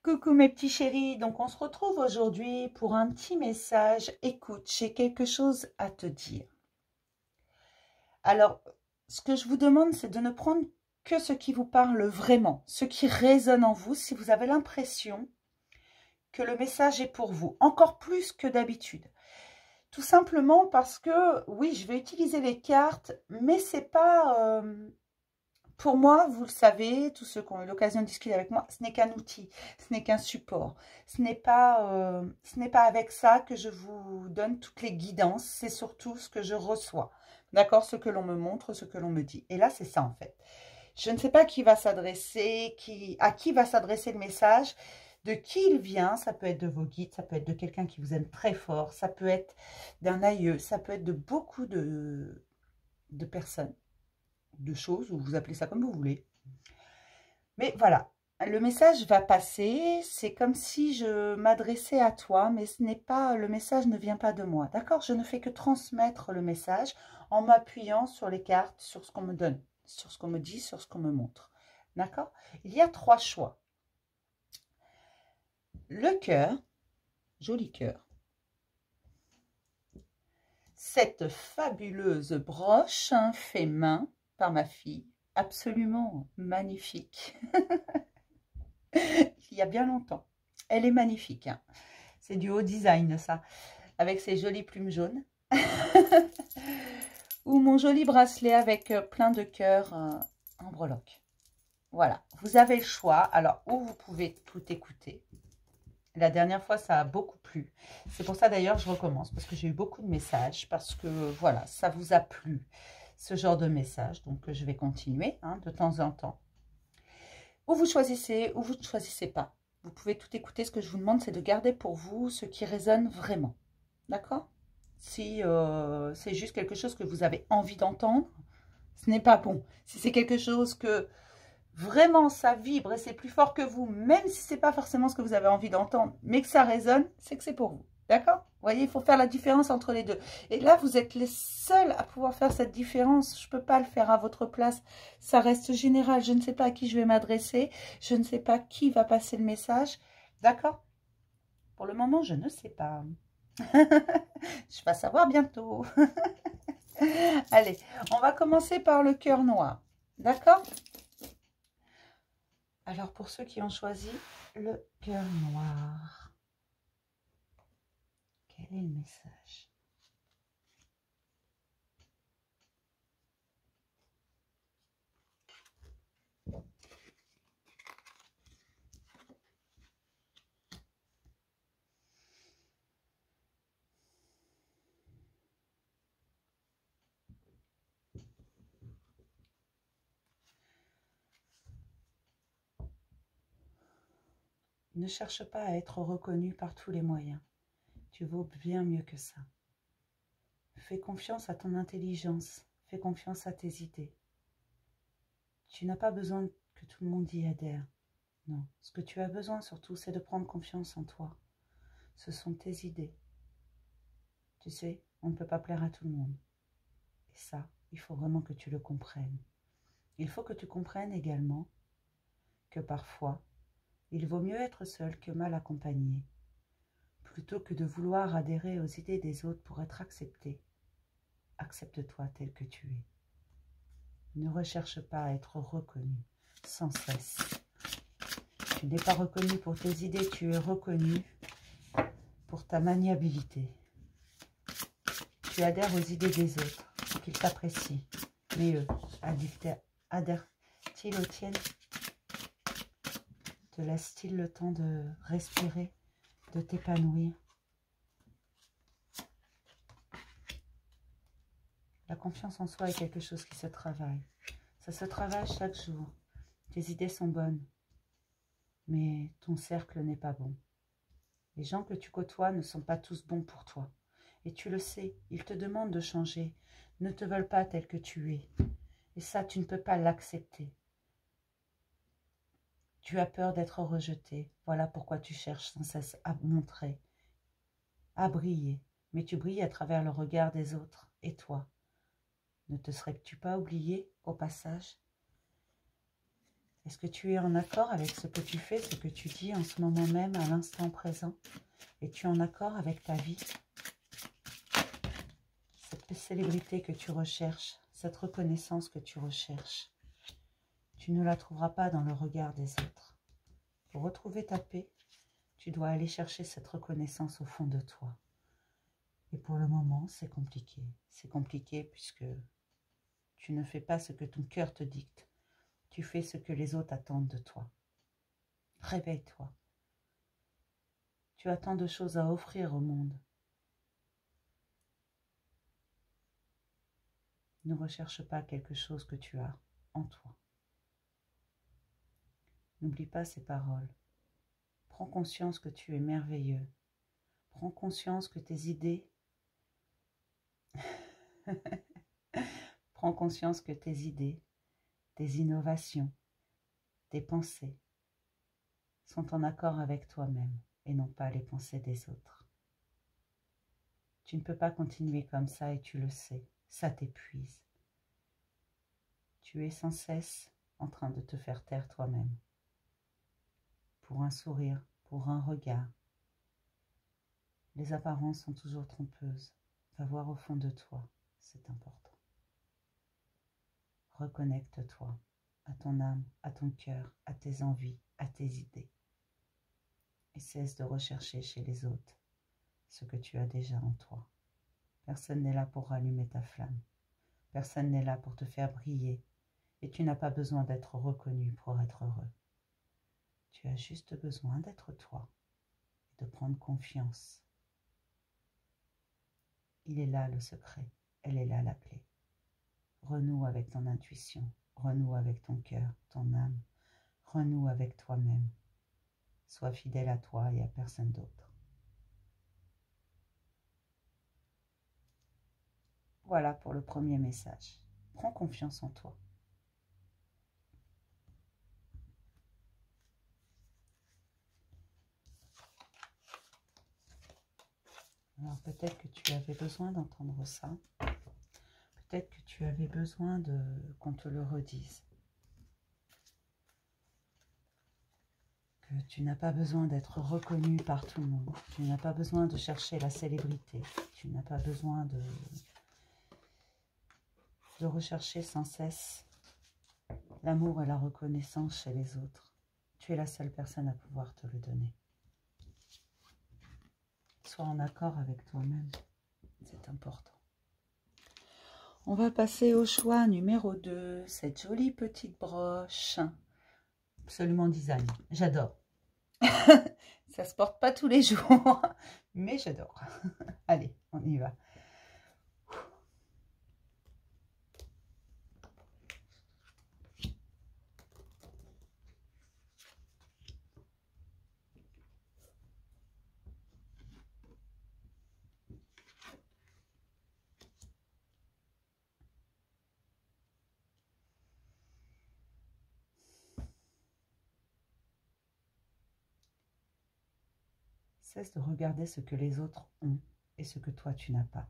Coucou mes petits chéris, donc on se retrouve aujourd'hui pour un petit message. Écoute, j'ai quelque chose à te dire. Alors, ce que je vous demande, c'est de ne prendre que ce qui vous parle vraiment, ce qui résonne en vous, si vous avez l'impression que le message est pour vous, encore plus que d'habitude. Tout simplement parce que, oui, je vais utiliser les cartes, mais c'est pas... pour moi, vous le savez, tous ceux qui ont eu l'occasion de discuter avec moi, ce n'est qu'un outil, ce n'est qu'un support. Ce n'est pas avec ça que je vous donne toutes les guidances, c'est surtout ce que je reçois. D'accord? Ce que l'on me montre, ce que l'on me dit. Et là, c'est ça en fait. Je ne sais pas qui va s'adresser, à qui va s'adresser le message, de qui il vient. Ça peut être de vos guides, ça peut être de quelqu'un qui vous aime très fort, ça peut être d'un aïeux, ça peut être de beaucoup de personnes, de choses, ou vous appelez ça comme vous voulez. Mais voilà, le message va passer, c'est comme si je m'adressais à toi, mais ce n'est pas, le message ne vient pas de moi, d'accord? Je ne fais que transmettre le message en m'appuyant sur les cartes, sur ce qu'on me donne, sur ce qu'on me dit, sur ce qu'on me montre, d'accord? Il y a 3 choix. Le cœur, joli cœur. Cette fabuleuse broche fait main par ma fille, absolument magnifique. Il y a bien longtemps. Elle est magnifique. Hein. C'est du haut design, ça. Avec ses jolies plumes jaunes. Ou mon joli bracelet avec plein de cœurs en breloque. Voilà. Vous avez le choix. Alors, ou vous pouvez tout écouter. La dernière fois, ça a beaucoup plu. C'est pour ça, d'ailleurs, je recommence. Parce que j'ai eu beaucoup de messages. Parce que, voilà, ça vous a plu. Ce genre de message. Donc, je vais continuer hein, de temps en temps. Ou vous choisissez, ou vous ne choisissez pas. Vous pouvez tout écouter. Ce que je vous demande, c'est de garder pour vous ce qui résonne vraiment. D'accord? Si c'est juste quelque chose que vous avez envie d'entendre, ce n'est pas bon. Si c'est quelque chose que vraiment ça vibre et c'est plus fort que vous, même si ce n'est pas forcément ce que vous avez envie d'entendre, mais que ça résonne, c'est que c'est pour vous. D'accord? Vous voyez, il faut faire la différence entre les deux. Et là, vous êtes les seuls à pouvoir faire cette différence. Je ne peux pas le faire à votre place. Ça reste général. Je ne sais pas à qui je vais m'adresser. Je ne sais pas qui va passer le message. D'accord? Pour le moment, je ne sais pas. Je vais savoir bientôt. Allez, on va commencer par le cœur noir. D'accord? Alors, pour ceux qui ont choisi le cœur noir, quel est le message? Ne cherche pas à être reconnu par tous les moyens. Tu vaux bien mieux que ça. Fais confiance à ton intelligence. Fais confiance à tes idées. Tu n'as pas besoin que tout le monde y adhère. Non, ce que tu as besoin surtout, c'est de prendre confiance en toi. Ce sont tes idées. Tu sais, on ne peut pas plaire à tout le monde. Et ça, il faut vraiment que tu le comprennes. Il faut que tu comprennes également que parfois, il vaut mieux être seul que mal accompagné. Plutôt que de vouloir adhérer aux idées des autres pour être accepté, accepte-toi tel que tu es. Ne recherche pas à être reconnu sans cesse. Tu n'es pas reconnu pour tes idées, tu es reconnu pour ta maniabilité. Tu adhères aux idées des autres pour qu'ils t'apprécient. Mais eux, adhèrent-ils aux tiennes? Te laisse-t-il le temps de respirer, de t'épanouir? La confiance en soi est quelque chose qui se travaille. Ça se travaille chaque jour. Tes idées sont bonnes, mais ton cercle n'est pas bon. Les gens que tu côtoies ne sont pas tous bons pour toi. Et tu le sais, ils te demandent de changer, ne te veulent pas tel que tu es. Et ça, tu ne peux pas l'accepter. Tu as peur d'être rejeté. Voilà pourquoi tu cherches sans cesse à montrer, à briller. Mais tu brilles à travers le regard des autres. Et toi, ne te serais-tu pas oublié au passage? Est-ce que tu es en accord avec ce que tu fais, ce que tu dis en ce moment même, à l'instant présent? Es-tu en accord avec ta vie? Cette célébrité que tu recherches, cette reconnaissance que tu recherches, tu ne la trouveras pas dans le regard des autres. Pour retrouver ta paix, tu dois aller chercher cette reconnaissance au fond de toi. Et pour le moment, c'est compliqué. C'est compliqué puisque tu ne fais pas ce que ton cœur te dicte. Tu fais ce que les autres attendent de toi. Réveille-toi. Tu as tant de choses à offrir au monde. Ne recherche pas quelque chose que tu as en toi. N'oublie pas ces paroles. Prends conscience que tu es merveilleux. Prends conscience que tes idées... Prends conscience que tes idées, tes innovations, tes pensées sont en accord avec toi-même et non pas les pensées des autres. Tu ne peux pas continuer comme ça et tu le sais, ça t'épuise. Tu es sans cesse en train de te faire taire toi-même. Pour un sourire, pour un regard. Les apparences sont toujours trompeuses. Va voir au fond de toi, c'est important. Reconnecte-toi à ton âme, à ton cœur, à tes envies, à tes idées. Et cesse de rechercher chez les autres ce que tu as déjà en toi. Personne n'est là pour rallumer ta flamme. Personne n'est là pour te faire briller. Et tu n'as pas besoin d'être reconnu pour être heureux. Tu as juste besoin d'être toi et de prendre confiance. Il est là le secret, elle est là la clé. Renoue avec ton intuition, renoue avec ton cœur, ton âme, renoue avec toi-même. Sois fidèle à toi et à personne d'autre. Voilà pour le premier message. Prends confiance en toi. Alors peut-être que tu avais besoin d'entendre ça. Peut-être que tu avais besoin qu'on te le redise. Que tu n'as pas besoin d'être reconnu par tout le monde. Tu n'as pas besoin de chercher la célébrité. Tu n'as pas besoin de rechercher sans cesse l'amour et la reconnaissance chez les autres. Tu es la seule personne à pouvoir te le donner. Sois en accord avec toi-même. C'est important. On va passer au choix numéro 2. Cette jolie petite broche. Absolument design. J'adore. Ça se porte pas tous les jours. Mais j'adore. Allez, on y va. Cesse de regarder ce que les autres ont et ce que toi tu n'as pas.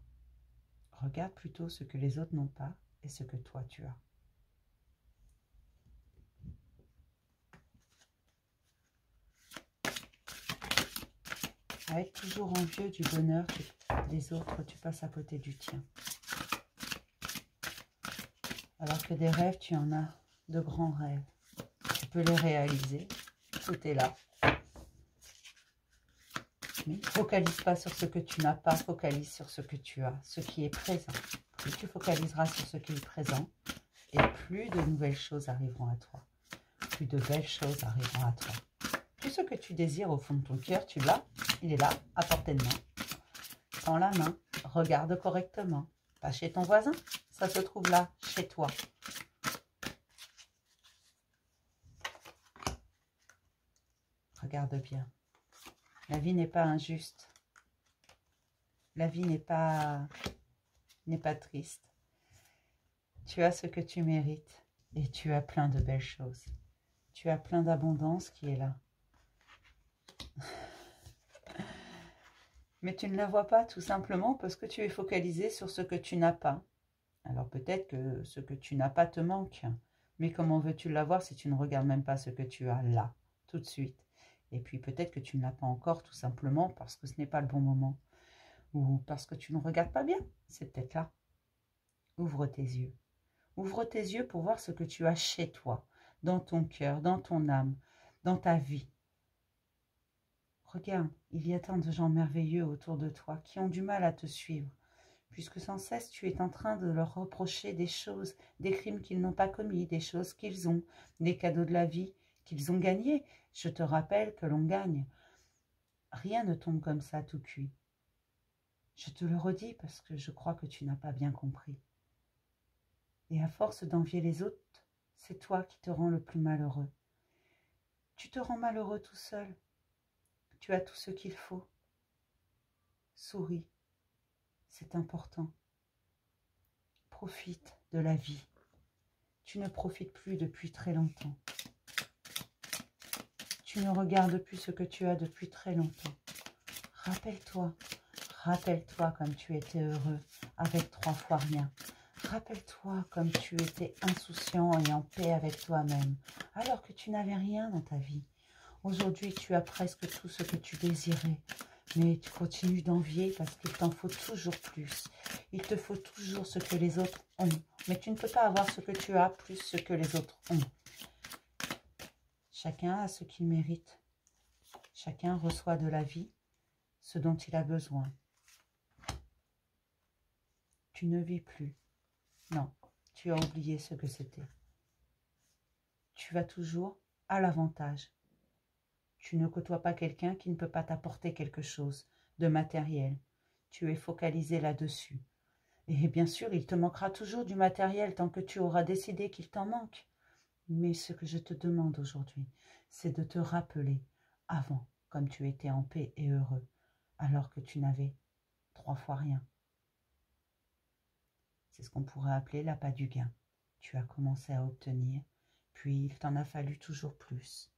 Regarde plutôt ce que les autres n'ont pas et ce que toi tu as. À être toujours envieux du bonheur des autres, tu passes à côté du tien. Alors que des rêves, tu en as de grands rêves. Tu peux les réaliser, tout est là. Mais ne focalise pas sur ce que tu n'as pas, focalise sur ce que tu as, ce qui est présent. Plus tu focaliseras sur ce qui est présent, et plus de nouvelles choses arriveront à toi. Plus de belles choses arriveront à toi. Tout ce que tu désires au fond de ton cœur, tu l'as, il est là, à portée de main. Prends la main, regarde correctement. Pas chez ton voisin, ça se trouve là, chez toi. Regarde bien. La vie n'est pas injuste. La vie n'est pas triste. Tu as ce que tu mérites et tu as plein de belles choses. Tu as plein d'abondance qui est là. Mais tu ne la vois pas tout simplement parce que tu es focalisé sur ce que tu n'as pas. Alors peut-être que ce que tu n'as pas te manque. Mais comment veux-tu l'avoir si tu ne regardes même pas ce que tu as là, tout de suite? Et puis peut-être que tu ne l'as pas encore tout simplement parce que ce n'est pas le bon moment. Ou parce que tu ne regardes pas bien. C'est peut-être là. Ouvre tes yeux. Ouvre tes yeux pour voir ce que tu as chez toi, dans ton cœur, dans ton âme, dans ta vie. Regarde, il y a tant de gens merveilleux autour de toi qui ont du mal à te suivre, puisque sans cesse tu es en train de leur reprocher des choses, des crimes qu'ils n'ont pas commis, des choses qu'ils ont, des cadeaux de la vie qu'ils ont gagnés. Je te rappelle que l'on gagne. Rien ne tombe comme ça tout cuit. Je te le redis parce que je crois que tu n'as pas bien compris. Et à force d'envier les autres, c'est toi qui te rends le plus malheureux. Tu te rends malheureux tout seul. Tu as tout ce qu'il faut. Souris, c'est important. Profite de la vie. Tu ne profites plus depuis très longtemps. Tu ne regardes plus ce que tu as depuis très longtemps. Rappelle-toi, rappelle-toi comme tu étais heureux avec 3 fois rien. Rappelle-toi comme tu étais insouciant et en paix avec toi-même, alors que tu n'avais rien dans ta vie. Aujourd'hui, tu as presque tout ce que tu désirais, mais tu continues d'envier parce qu'il t'en faut toujours plus. Il te faut toujours ce que les autres ont, mais tu ne peux pas avoir ce que tu as plus ce que les autres ont. Chacun a ce qu'il mérite. Chacun reçoit de la vie ce dont il a besoin. Tu ne vis plus. Non, tu as oublié ce que c'était. Tu vas toujours à l'avantage. Tu ne côtoies pas quelqu'un qui ne peut pas t'apporter quelque chose de matériel. Tu es focalisé là-dessus. Et bien sûr, il te manquera toujours du matériel tant que tu auras décidé qu'il t'en manque. Mais ce que je te demande aujourd'hui, c'est de te rappeler avant, comme tu étais en paix et heureux, alors que tu n'avais 3 fois rien. C'est ce qu'on pourrait appeler l'appât du gain. Tu as commencé à obtenir, puis il t'en a fallu toujours plus.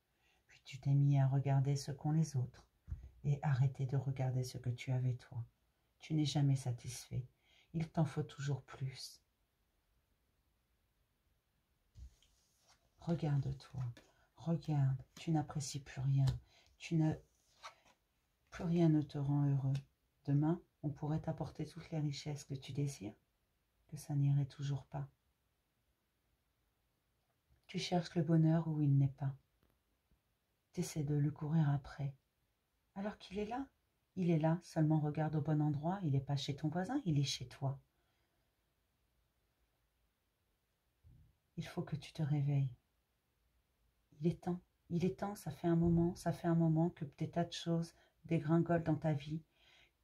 Puis tu t'es mis à regarder ce qu'ont les autres et arrêter de regarder ce que tu avais toi. Tu n'es jamais satisfait. Il t'en faut toujours plus. Regarde-toi. Regarde, tu n'apprécies plus rien. Plus rien ne te rend heureux. Demain, on pourrait t'apporter toutes les richesses que tu désires, que ça n'irait toujours pas. Tu cherches le bonheur où il n'est pas. Tu essaies de le courir après. Alors qu'il est là. Il est là, seulement regarde au bon endroit. Il n'est pas chez ton voisin, il est chez toi. Il faut que tu te réveilles. Il est temps, ça fait un moment que des tas de choses dégringolent dans ta vie,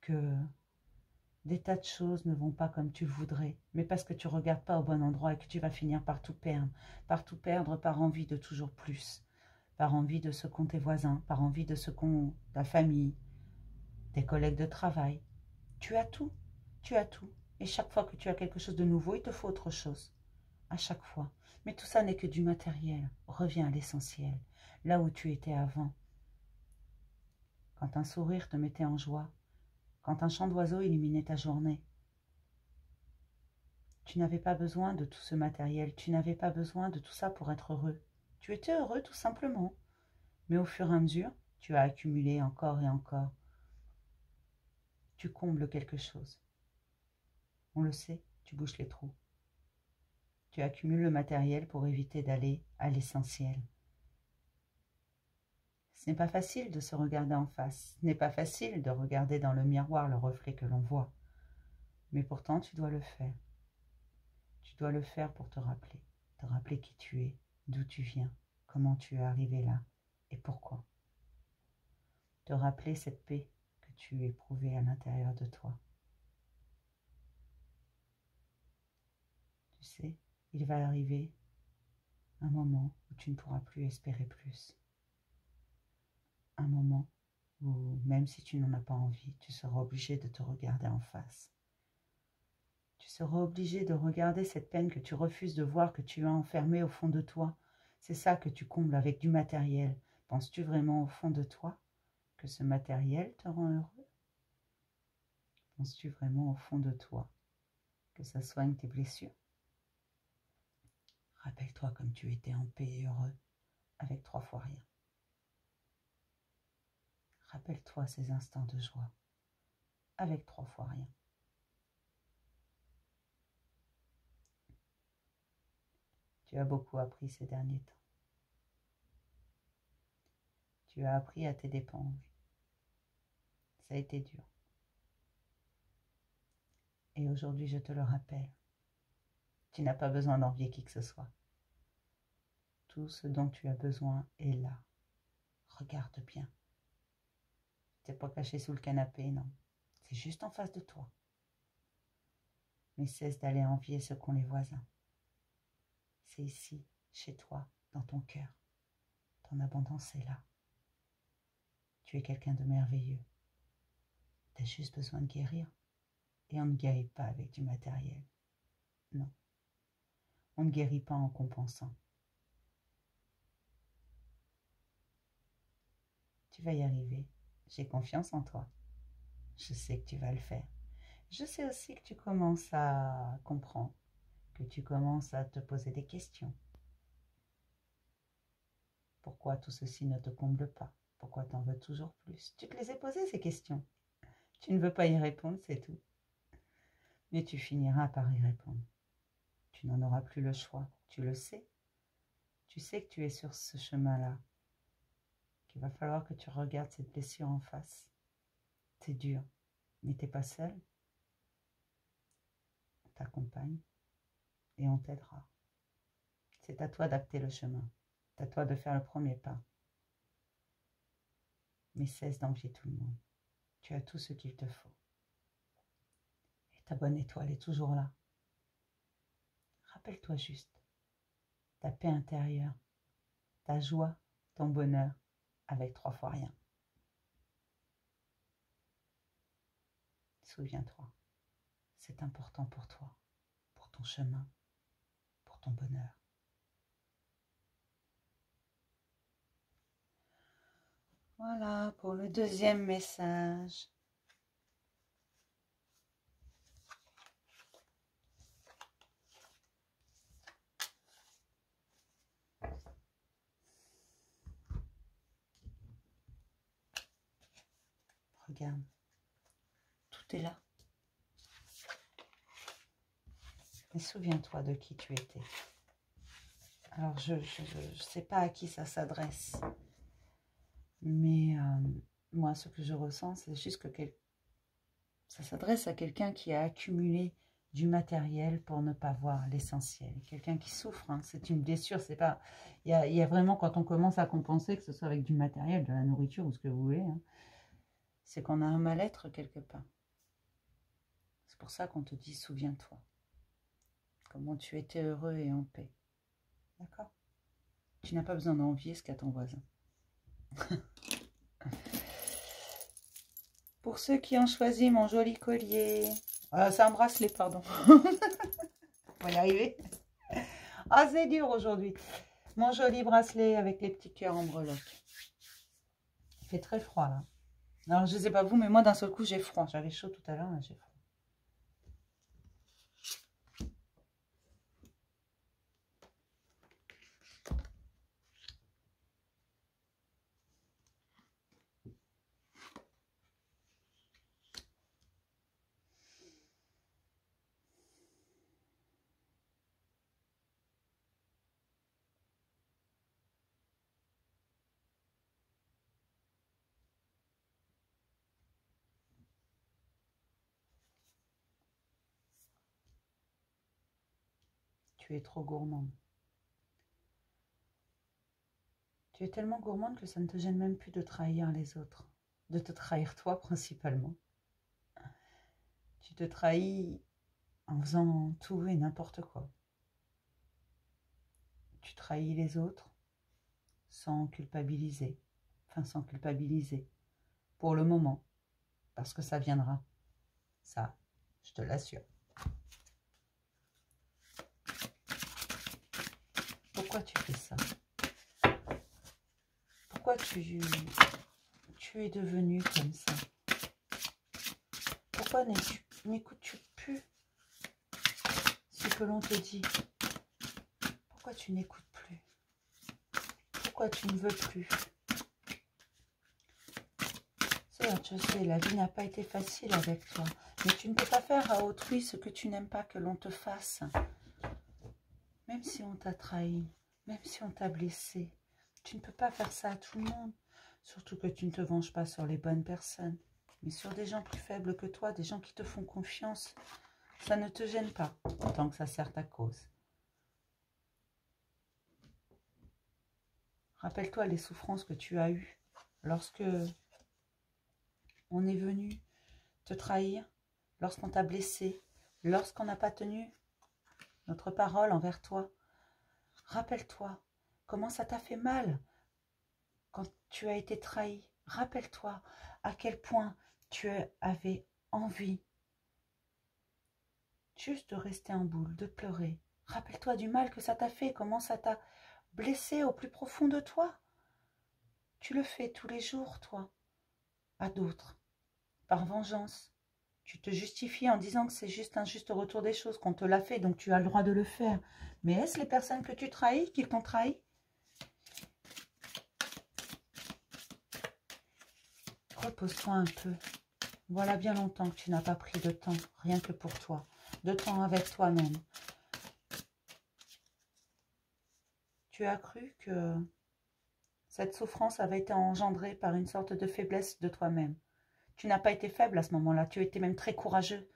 que des tas de choses ne vont pas comme tu le voudrais, mais parce que tu ne regardes pas au bon endroit et que tu vas finir par tout perdre par envie de toujours plus, par envie de ce qu'ont tes voisins, par envie de ce qu'ont ta famille, tes collègues de travail. Tu as tout, et chaque fois que tu as quelque chose de nouveau, il te faut autre chose, à chaque fois. Mais tout ça n'est que du matériel. Reviens à l'essentiel, là où tu étais avant. Quand un sourire te mettait en joie, quand un chant d'oiseau illuminait ta journée. Tu n'avais pas besoin de tout ce matériel, tu n'avais pas besoin de tout ça pour être heureux. Tu étais heureux tout simplement. Mais au fur et à mesure, tu as accumulé encore et encore. Tu combles quelque chose. On le sait, tu bouches les trous. Tu accumules le matériel pour éviter d'aller à l'essentiel. Ce n'est pas facile de se regarder en face. Ce n'est pas facile de regarder dans le miroir le reflet que l'on voit. Mais pourtant, tu dois le faire. Tu dois le faire pour te rappeler qui tu es, d'où tu viens, comment tu es arrivé là et pourquoi. Te rappeler cette paix que tu éprouvais à l'intérieur de toi. Tu sais, il va arriver un moment où tu ne pourras plus espérer plus. Un moment où, même si tu n'en as pas envie, tu seras obligé de te regarder en face. Tu seras obligé de regarder cette peine que tu refuses de voir, que tu as enfermée au fond de toi. C'est ça que tu combles avec du matériel. Penses-tu vraiment au fond de toi que ce matériel te rend heureux? Penses-tu vraiment au fond de toi que ça soigne tes blessures? Rappelle-toi comme tu étais en paix et heureux avec 3 fois rien. Rappelle-toi ces instants de joie avec 3 fois rien. Tu as beaucoup appris ces derniers temps. Tu as appris à tes dépens, oui. Ça a été dur. Et aujourd'hui, je te le rappelle, tu n'as pas besoin d'envier qui que ce soit. Tout ce dont tu as besoin est là. Regarde bien. C'est pas caché sous le canapé, non. C'est juste en face de toi. Mais cesse d'aller envier ce qu'ont les voisins. C'est ici, chez toi, dans ton cœur. Ton abondance est là. Tu es quelqu'un de merveilleux. Tu as juste besoin de guérir. Et on ne guérit pas avec du matériel. Non. On ne guérit pas en compensant. Tu vas y arriver. J'ai confiance en toi. Je sais que tu vas le faire. Je sais aussi que tu commences à comprendre, que tu commences à te poser des questions. Pourquoi tout ceci ne te comble pas? Pourquoi tu en veux toujours plus? Tu te les as posées, ces questions. Tu ne veux pas y répondre, c'est tout. Mais tu finiras par y répondre. Tu n'en auras plus le choix. Tu le sais. Tu sais que tu es sur ce chemin-là. Qu'il va falloir que tu regardes cette blessure en face. C'est dur, mais tu n'es pas seul. On t'accompagne et on t'aidera. C'est à toi d'acter le chemin. C'est à toi de faire le premier pas. Mais cesse d'envier tout le monde. Tu as tout ce qu'il te faut. Et ta bonne étoile est toujours là. Rappelle-toi juste ta paix intérieure, ta joie, ton bonheur, avec 3 fois rien. Souviens-toi, c'est important pour toi, pour ton chemin, pour ton bonheur. Voilà pour le deuxième message. Regarde, tout est là. Mais souviens-toi de qui tu étais. Alors, je ne sais pas à qui ça s'adresse. Mais moi, ce que je ressens, c'est juste que ça s'adresse à quelqu'un qui a accumulé du matériel pour ne pas voir l'essentiel. Quelqu'un qui souffre, hein, c'est une blessure. C'est pas. Il y a vraiment, quand on commence à compenser, que ce soit avec du matériel, de la nourriture ou ce que vous voulez, hein, c'est qu'on a un mal-être quelque part. C'est pour ça qu'on te dit, souviens-toi. Comment tu étais heureux et en paix. D'accord? Tu n'as pas besoin d'envier ce qu'a ton voisin. Pour ceux qui ont choisi mon joli collier. C'est un bracelet, pardon. On va y arriver. Ah, c'est dur aujourd'hui. Mon joli bracelet avec les petits cœurs en breloque. Il fait très froid là. Alors, je ne sais pas vous, mais moi, d'un seul coup, j'ai froid. J'avais chaud tout à l'heure, là, j'ai froid. Tu es trop gourmande. Tu es tellement gourmande que ça ne te gêne même plus de trahir les autres. De te trahir toi, principalement. Tu te trahis en faisant tout et n'importe quoi. Tu trahis les autres sans culpabiliser. Enfin, sans culpabiliser. Pour le moment. Parce que ça viendra. Ça, je te l'assure. Pourquoi tu fais ça? Pourquoi tu es devenu comme ça? Pourquoi n'écoutes-tu plus ce que l'on te dit? Pourquoi tu n'écoutes plus? Pourquoi tu ne veux plus? Certes, je sais, la vie n'a pas été facile avec toi, mais tu ne peux pas faire à autrui ce que tu n'aimes pas que l'on te fasse. Même si on t'a trahi, même si on t'a blessé, tu ne peux pas faire ça à tout le monde. Surtout que tu ne te venges pas sur les bonnes personnes, mais sur des gens plus faibles que toi, des gens qui te font confiance. Ça ne te gêne pas, tant que ça sert ta cause. Rappelle-toi les souffrances que tu as eues lorsque on est venu te trahir, lorsqu'on t'a blessé, lorsqu'on n'a pas tenu notre parole envers toi. Rappelle-toi comment ça t'a fait mal quand tu as été trahi. Rappelle-toi à quel point tu avais envie juste de rester en boule, de pleurer. Rappelle-toi du mal que ça t'a fait, comment ça t'a blessé au plus profond de toi. Tu le fais tous les jours, toi, à d'autres, par vengeance. Tu te justifies en disant que c'est juste un juste retour des choses, qu'on te l'a fait, donc tu as le droit de le faire. Mais est-ce les personnes que tu trahis qui t'ont trahi? Repose-toi un peu. Voilà bien longtemps que tu n'as pas pris de temps, rien que pour toi, de temps avec toi-même. Tu as cru que cette souffrance avait été engendrée par une sorte de faiblesse de toi-même. Tu n'as pas été faible à ce moment-là, tu étais même très courageux.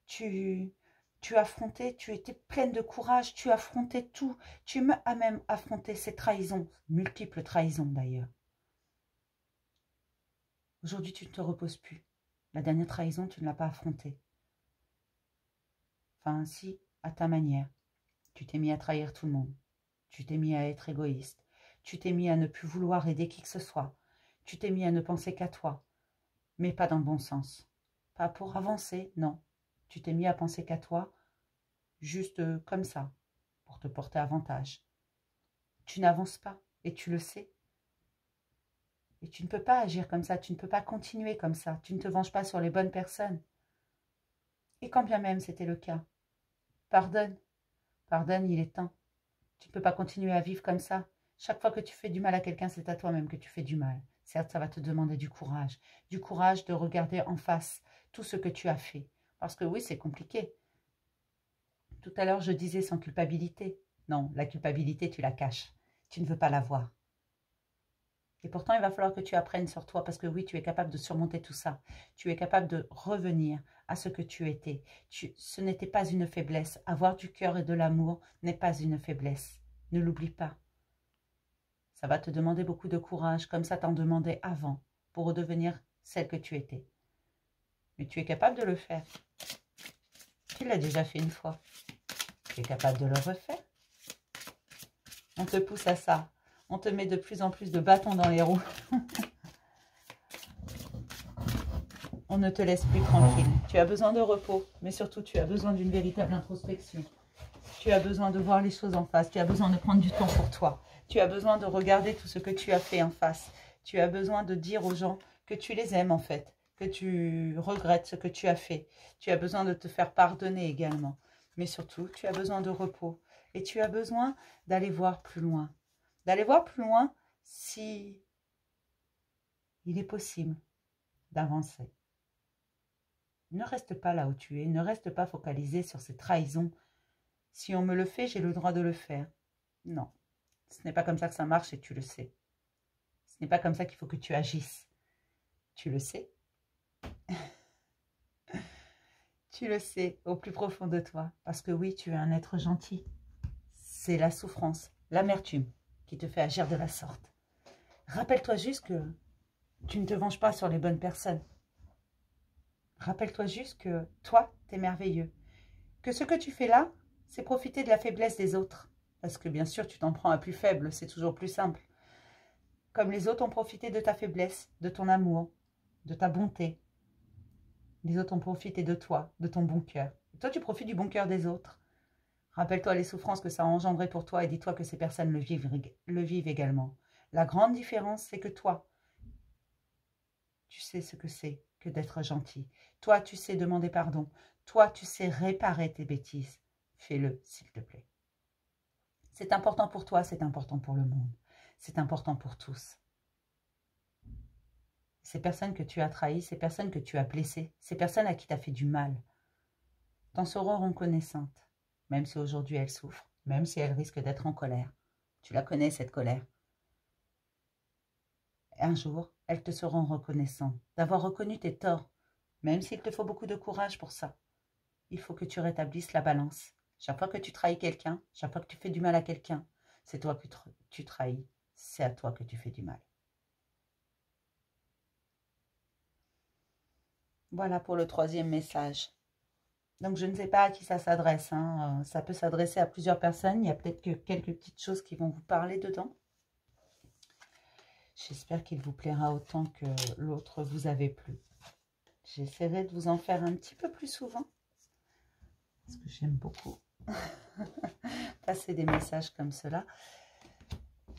Tu affrontais, tu étais pleine de courage, tu affrontais tout. Tu as même affronté ces trahisons, multiples trahisons d'ailleurs. Aujourd'hui, tu ne te reposes plus. La dernière trahison, tu ne l'as pas affrontée. Enfin, si, à ta manière. Tu t'es mis à trahir tout le monde. Tu t'es mis à être égoïste. Tu t'es mis à ne plus vouloir aider qui que ce soit. Tu t'es mis à ne penser qu'à toi. Mais pas dans le bon sens. Pas pour avancer, non. Tu t'es mis à penser qu'à toi, juste comme ça, pour te porter avantage. Tu n'avances pas, et tu le sais. Et tu ne peux pas agir comme ça, tu ne peux pas continuer comme ça. Tu ne te venges pas sur les bonnes personnes. Et quand bien même c'était le cas, pardonne. Pardonne, il est temps. Tu ne peux pas continuer à vivre comme ça. Chaque fois que tu fais du mal à quelqu'un, c'est à toi-même que tu fais du mal. Certes, ça va te demander du courage de regarder en face tout ce que tu as fait. Parce que oui, c'est compliqué. Tout à l'heure, je disais sans culpabilité. Non, la culpabilité, tu la caches. Tu ne veux pas la voir. Et pourtant, il va falloir que tu apprennes sur toi parce que oui, tu es capable de surmonter tout ça. Tu es capable de revenir à ce que tu étais. Ce n'était pas une faiblesse. Avoir du cœur et de l'amour n'est pas une faiblesse. Ne l'oublie pas. Ça va te demander beaucoup de courage, comme ça t'en demandais avant, pour redevenir celle que tu étais. Mais tu es capable de le faire. Tu l'as déjà fait une fois. Tu es capable de le refaire. On te pousse à ça. On te met de plus en plus de bâtons dans les roues. On ne te laisse plus tranquille. Tu as besoin de repos, mais surtout tu as besoin d'une véritable introspection. Tu as besoin de voir les choses en face. Tu as besoin de prendre du temps pour toi. Tu as besoin de regarder tout ce que tu as fait en face. Tu as besoin de dire aux gens que tu les aimes en fait, que tu regrettes ce que tu as fait. Tu as besoin de te faire pardonner également. Mais surtout, tu as besoin de repos. Et tu as besoin d'aller voir plus loin. D'aller voir plus loin si il est possible d'avancer. Ne reste pas là où tu es. Ne reste pas focalisé sur ces trahisons. Si on me le fait, j'ai le droit de le faire. Non. Ce n'est pas comme ça que ça marche et tu le sais. Ce n'est pas comme ça qu'il faut que tu agisses. Tu le sais. Tu le sais au plus profond de toi. Parce que oui, tu es un être gentil. C'est la souffrance, l'amertume qui te fait agir de la sorte. Rappelle-toi juste que tu ne te venges pas sur les bonnes personnes. Rappelle-toi juste que toi, t'es merveilleux. Que ce que tu fais là, c'est profiter de la faiblesse des autres. Parce que bien sûr, tu t'en prends à plus faible, c'est toujours plus simple. Comme les autres ont profité de ta faiblesse, de ton amour, de ta bonté. Les autres ont profité de toi, de ton bon cœur. Et toi, tu profites du bon cœur des autres. Rappelle-toi les souffrances que ça a engendré pour toi et dis-toi que ces personnes le vivent également. La grande différence, c'est que toi, tu sais ce que c'est que d'être gentil. Toi, tu sais demander pardon. Toi, tu sais réparer tes bêtises. Fais-le, s'il te plaît. C'est important pour toi, c'est important pour le monde. C'est important pour tous. Ces personnes que tu as trahies, ces personnes que tu as blessées, ces personnes à qui tu as fait du mal, t'en seront reconnaissantes, même si aujourd'hui elles souffrent, même si elles risquent d'être en colère. Tu la connais, cette colère. Un jour, elles te seront reconnaissantes d'avoir reconnu tes torts, même s'il te faut beaucoup de courage pour ça. Il faut que tu rétablisses la balance. Chaque fois que tu trahis quelqu'un, chaque fois que tu fais du mal à quelqu'un, c'est toi que tu trahis, c'est à toi que tu fais du mal. Voilà pour le 3e message. Donc, je ne sais pas à qui ça s'adresse. Hein. Ça peut s'adresser à plusieurs personnes. Il y a peut-être que quelques petites choses qui vont vous parler dedans. J'espère qu'il vous plaira autant que l'autre vous avait plu. J'essaierai de vous en faire un petit peu plus souvent. Parce que j'aime beaucoup passer des messages comme cela.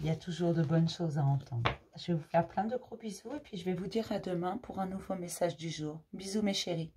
Il y a toujours de bonnes choses à entendre. Je vais vous faire plein de gros bisous. Et puis, je vais vous dire à demain pour un nouveau message du jour. Bisous mes chéris.